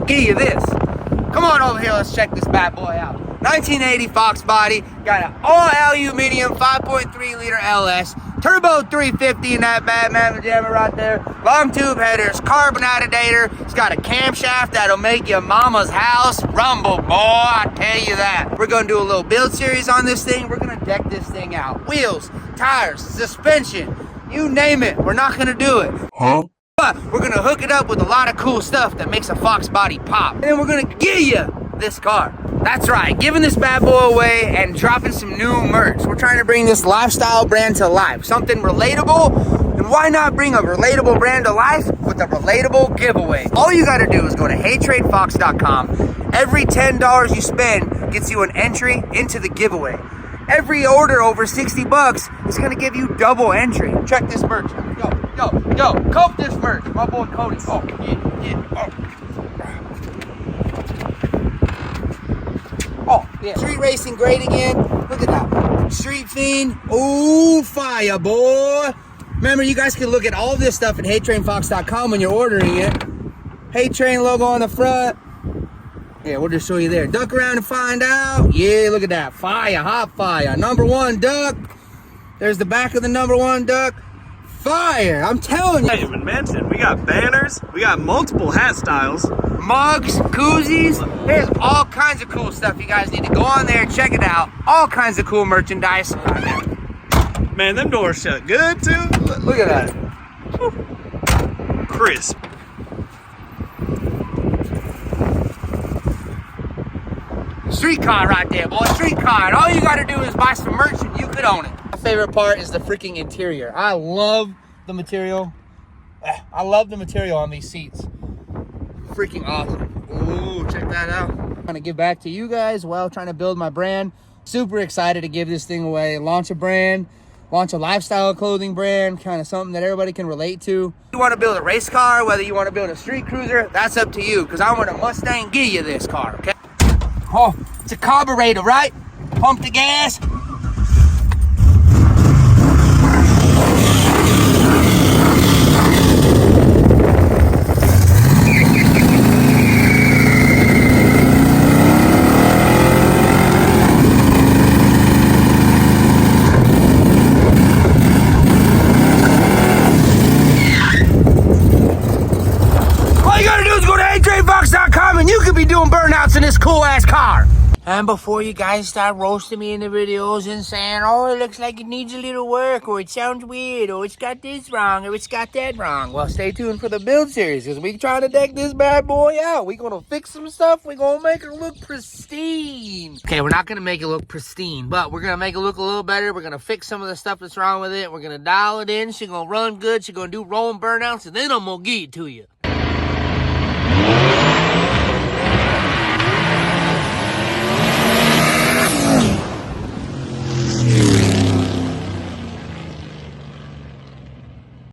gonna give you this. Come on over here, let's check this bad boy out. 1980 Foxbody, got an all aluminum 5.3 liter LS, turbo 350 in that bad mamma jamma right there, long tube headers, carbon addidator. It's got a camshaft that'll make your mama's house rumble, boy, I tell you that. We're gonna do a little build series on this thing. We're gonna deck this thing out. Wheels, tires, suspension, you name it, we're not gonna do it. Huh? But we're gonna hook it up with a lot of cool stuff that makes a Foxbody pop. And then we're gonna give you this car. That's right, giving this bad boy away and dropping some new merch. We're trying to bring this lifestyle brand to life, something relatable. And why not bring a relatable brand to life with a relatable giveaway? All you gotta do is go to HeyTradeFox.com. Every $10 you spend gets you an entry into the giveaway. Every order over 60 bucks is gonna give you double entry. Check this merch out. Yo, cope this merch. My boy Cody. Oh, yeah. Oh, yeah. Street racing great again. Look at that. Street Fiend. Ooh, fire, boy. Remember, you guys can look at all this stuff at HeyTrainFox.com when you're ordering it. Hey Train logo on the front. Yeah, we'll just show you there. Duck around and find out. Yeah, look at that. Fire, hot fire. Number one duck. There's the back of the number one duck. Fire, I'm telling you. I didn't even mention, we got banners, we got multiple hat styles, mugs, koozies. There's all kinds of cool stuff. You guys need to go on there and check it out. All kinds of cool merchandise. Man, them doors shut good too. Look at that. Woo. Crisp. Streetcar right there, boy. Streetcar. And all you gotta do is buy some merch and you could own it. My favorite part is the freaking interior. I love the material. I love the material on these seats. Freaking awesome. Ooh, check that out. I'm gonna give back to you guys while trying to build my brand. Super excited to give this thing away. Launch a brand, launch a lifestyle clothing brand, kind of something that everybody can relate to. You wanna build a race car, whether you wanna build a street cruiser, that's up to you, because I want a Mustang give you this car, okay? Oh, it's a carburetor, right? Pump the gas. All you gotta do is go to HeyTradeFox.com and you could be doing burnouts in this cool ass car. And before you guys start roasting me in the videos and saying, oh, it looks like it needs a little work, or it sounds weird, or it's got this wrong, or it's got that wrong. Well, stay tuned for the build series, because we trying to deck this bad boy out. We gonna fix some stuff. We gonna make it look pristine. Okay, we're not gonna make it look pristine, but we're gonna make it look a little better. We're gonna fix some of the stuff that's wrong with it. We're gonna dial it in. She's gonna run good. She's gonna do rolling burnouts, and then I'm gonna give it to you.